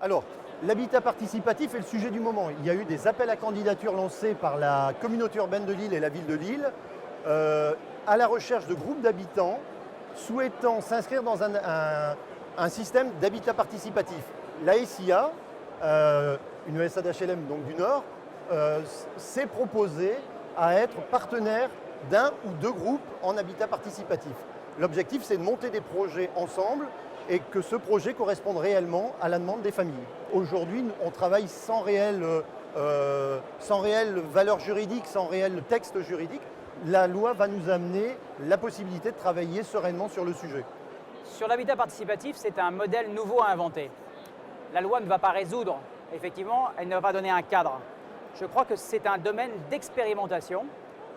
Alors, l'habitat participatif est le sujet du moment. Il y a eu des appels à candidature lancés par la communauté urbaine de Lille et la ville de Lille à la recherche de groupes d'habitants souhaitant s'inscrire dans un système d'habitat participatif. La SIA, une ESA d'HLM donc du Nord, s'est proposée à être partenaire d'un ou deux groupes en habitat participatif. L'objectif, c'est de monter des projets ensemble et que ce projet corresponde réellement à la demande des familles. Aujourd'hui, on travaille sans réelle valeur juridique, sans réel texte juridique. La loi va nous amener la possibilité de travailler sereinement sur le sujet. Sur l'habitat participatif, c'est un modèle nouveau à inventer. La loi ne va pas résoudre, effectivement, elle ne va pas donner un cadre. Je crois que c'est un domaine d'expérimentation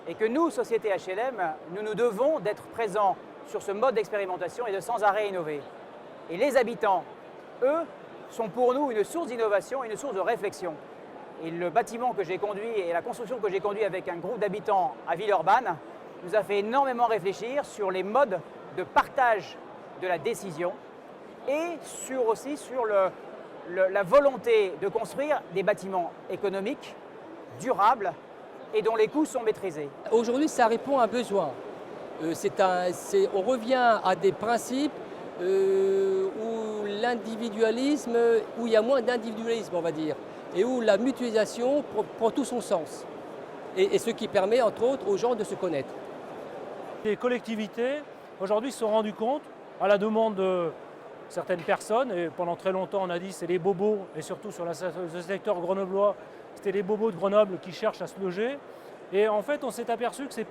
et que nous, société HLM, nous devons d'être présents sur ce mode d'expérimentation et de sans arrêt innover. Et les habitants, eux, sont pour nous une source d'innovation, une source de réflexion. Et le bâtiment que j'ai conduit et la construction que j'ai conduit avec un groupe d'habitants à Villeurbanne nous a fait énormément réfléchir sur les modes de partage de la décision et aussi sur la volonté de construire des bâtiments économiques, durables et dont les coûts sont maîtrisés. Aujourd'hui, ça répond à un besoin. On revient à des principes où l'individualisme, où il y a moins d'individualisme, on va dire, et où la mutualisation prend tout son sens. Et ce qui permet, entre autres, aux gens de se connaître. Les collectivités, aujourd'hui, se sont rendues compte, à la demande de certaines personnes, et pendant très longtemps, on a dit c'est les bobos, et surtout sur le secteur grenoblois, c'était les bobos de Grenoble qui cherchent à se loger. Et en fait, on s'est aperçu que c'est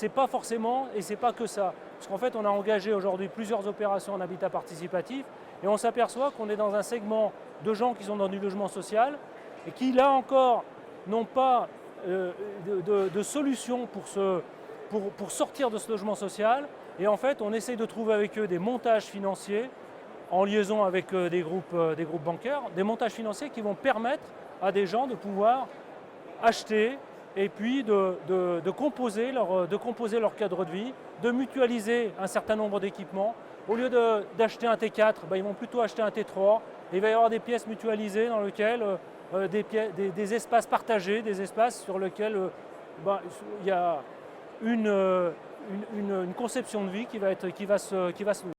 pas forcément, et c'est pas que ça. Parce qu'en fait, on a engagé aujourd'hui plusieurs opérations en habitat participatif, et on s'aperçoit qu'on est dans un segment de gens qui sont dans du logement social, et qui, là encore, n'ont pas de solution pour sortir de ce logement social. Et en fait, on essaye de trouver avec eux des montages financiers, en liaison avec des groupes bancaires, des montages financiers qui vont permettre à des gens de pouvoir acheter et puis de composer leur cadre de vie, de mutualiser un certain nombre d'équipements. Au lieu d'acheter un T4, ils vont plutôt acheter un T3. Et il va y avoir des pièces mutualisées dans lesquelles des espaces partagés, des espaces sur lesquels il y a une conception de vie qui va se